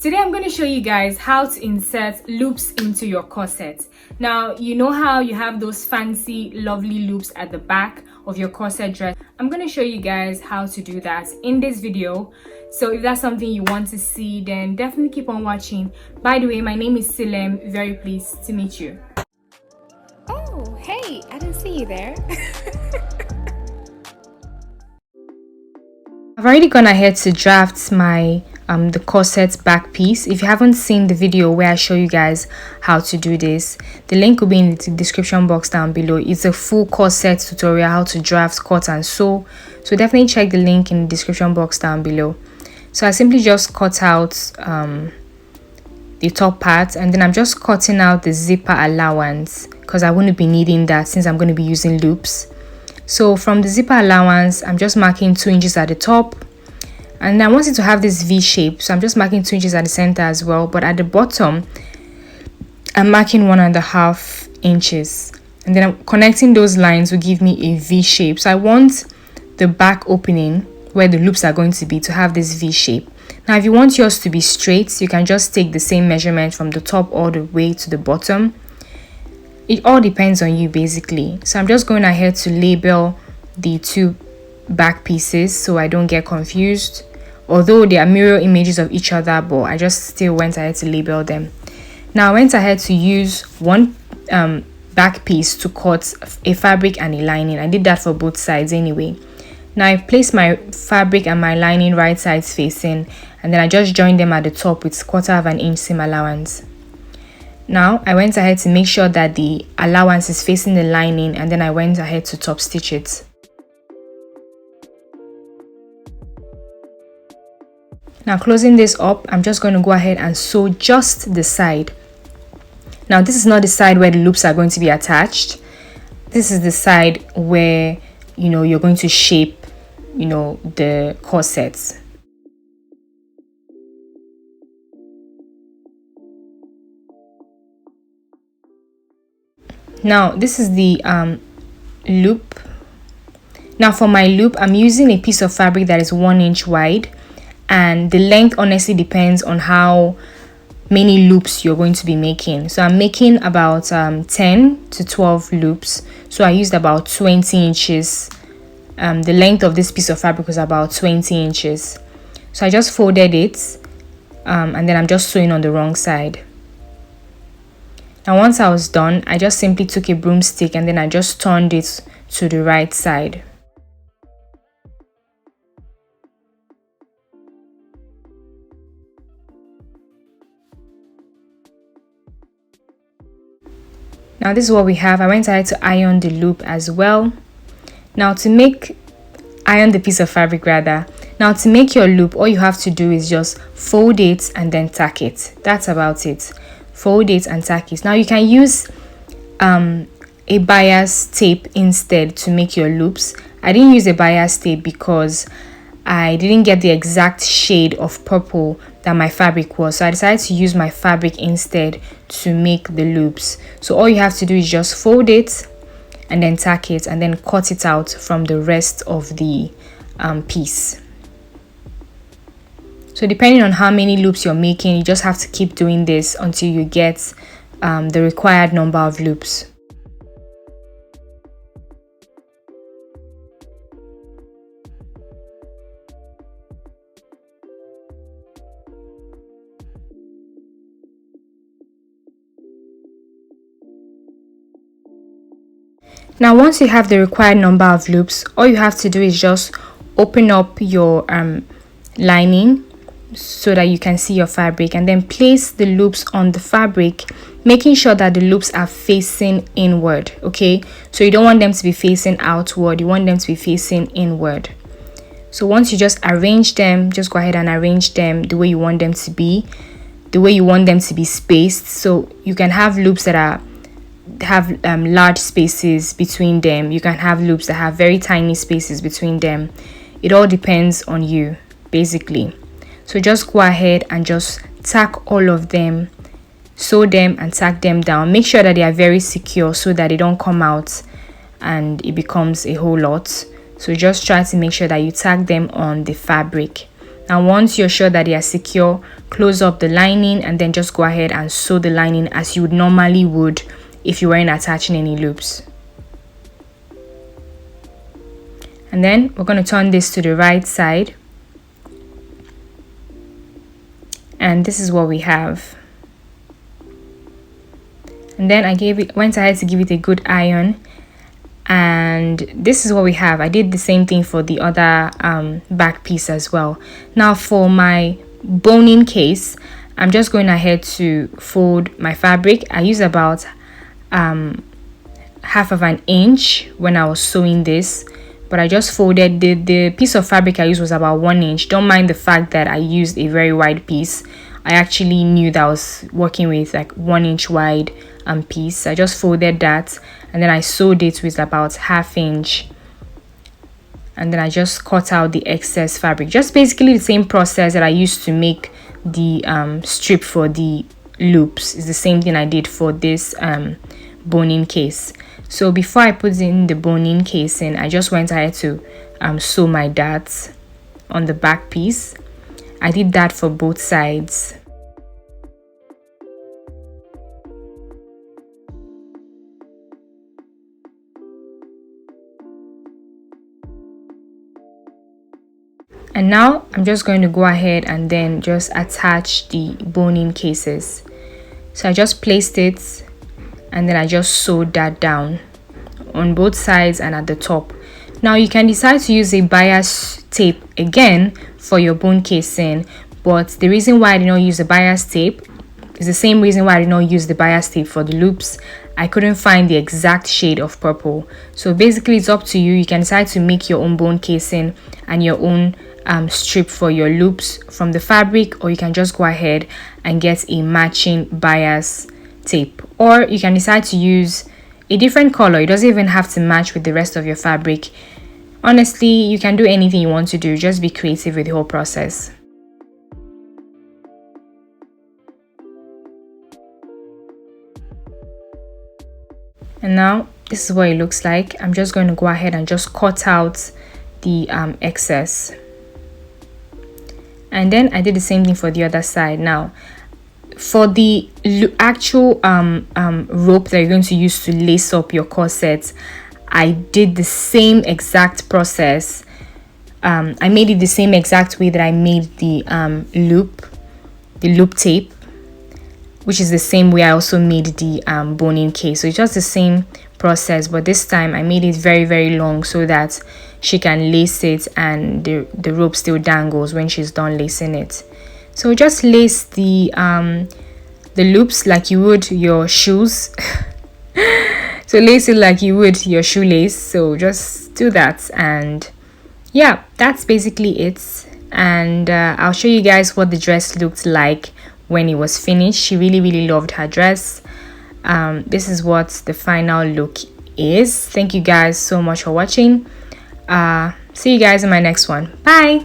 Today I'm going to show you guys how to insert loops into your corset. Now, you know how you have those fancy, lovely loops at the back of your corset dress? I'm going to show you guys how to do that in this video. So if that's something you want to see, then definitely keep on watching. By the way, my name is Silem. Very pleased to meet you. Oh, hey, I didn't see you there. I've already gone ahead to draft my the corset back piece. If you haven't seen the video where I show you guys how to do this, the link will be in the description box down below. It's a full corset tutorial, how to draft, cut and sew. So definitely check the link in the description box down below. So I simply just cut out the top part, and then I'm just cutting out the zipper allowance because I wouldn't be needing that since I'm going to be using loops. So from the zipper allowance, I'm just marking 2 inches at the top, and I want it to have this V shape, so I'm just marking 2 inches at the center as well. But at the bottom, I'm marking 1.5 inches, and then I'm connecting those lines will give me a V shape. So I want the back opening where the loops are going to be to have this V shape. Now, if you want yours to be straight, you can just take the same measurement from the top all the way to the bottom. It all depends on you basically. So I'm just going ahead to label the 2 back pieces so I don't get confused. Although they are mirror images of each other, but I just still went ahead to label them. Now I went ahead to use one back piece to cut a fabric and a lining. I did that for both sides anyway. Now I placed my fabric and my lining right sides facing, and then I just joined them at the top with 1/4 inch seam allowance. Now I went ahead to make sure that the allowance is facing the lining, and then I went ahead to top stitch it. Now closing this up, I'm just going to go ahead and sew just the side. Now this is not the side where the loops are going to be attached. This is the side where, you know, you're going to shape, you know, the corsets. Now this is the loop. Now for my loop, I'm using a piece of fabric that is 1 inch wide, and the length honestly depends on how many loops you're going to be making. So I'm making about 10 to 12 loops, so I used about 20 inches. The length of this piece of fabric was about 20 inches. So I just folded it, and then I'm just sewing on the wrong side. Now once I was done, I just simply took a broomstick and then I just turned it to the right side. Now this is what we have. I went ahead to iron the loop as well. Now iron the piece of fabric rather. Now to make your loop, all you have to do is just fold it and then tack it. That's about it. Fold it and tack it. Now you can use a bias tape instead to make your loops. I didn't use a bias tape because I didn't get the exact shade of purple that my fabric was, so I decided to use my fabric instead to make the loops. So all you have to do is just fold it and then tack it and then cut it out from the rest of the piece. So depending on how many loops you're making, you just have to keep doing this until you get the required number of loops. Now once you have the required number of loops, all you have to do is just open up your lining so that you can see your fabric, and then place the loops on the fabric, making sure that the loops are facing inward. Okay, so you don't want them to be facing outward, you want them to be facing inward. So once you just arrange them, just go ahead and arrange them the way you want them to be, the way you want them to be spaced. So you can have loops that have large spaces between them. You can have loops that have very tiny spaces between them. It all depends on you basically. So just go ahead and just tack all of them, sew them and tack them down. Make sure that they are very secure so that they don't come out and it becomes a whole lot. So just try to make sure that you tack them on the fabric. Now once you're sure that they are secure, close up the lining and then just go ahead and sew the lining as you would normally would if you weren't attaching any loops. And then we're going to turn this to the right side, and this is what we have. And then I went ahead to give it a good iron, and this is what we have. I did the same thing for the other back piece as well. Now for my boning case, I'm just going ahead to fold my fabric. I used about half of an inch when I was sewing this, but I just folded the piece of fabric I used was about 1 inch. Don't mind the fact that I used a very wide piece. I actually knew that I was working with like 1 inch wide piece. I just folded that and then I sewed it with about ½ inch, and then I just cut out the excess fabric. Just basically the same process that I used to make the strip for the loops is the same thing I did for this boning case. So before I put in the boning casing, I just went ahead to sew my darts on the back piece. I did that for both sides. And now I'm just going to go ahead and then just attach the boning cases. So I just placed it and then I just sewed that down on both sides and at the top. Now you can decide to use a bias tape again for your bone casing, but the reason why I did not use the bias tape is the same reason why I did not use the bias tape for the loops. I couldn't find the exact shade of purple. So basically it's up to you. You can decide to make your own bone casing and your own strip for your loops from the fabric, or you can just go ahead and get a matching bias tape, or you can decide to use a different color. It doesn't even have to match with the rest of your fabric. Honestly, you can do anything you want to do. Just be creative with the whole process. And now this is what it looks like. I'm just going to go ahead and just cut out the excess. And then I did the same thing for the other side. Now for the actual rope that you're going to use to lace up your corset, I did the same exact process. I made it the same exact way that I made the loop tape, which is the same way I also made the boning case. So it's just the same process, but this time I made it very, very long so that she can lace it and the rope still dangles when she's done lacing it. So just lace the loops like you would your shoes. So lace it like you would your shoelace. So just do that, and yeah, that's basically it. And I'll show you guys what the dress looked like when it was finished. She really loved her dress. This is what the final look is. Thank you guys so much for watching. See you guys in my next one. Bye.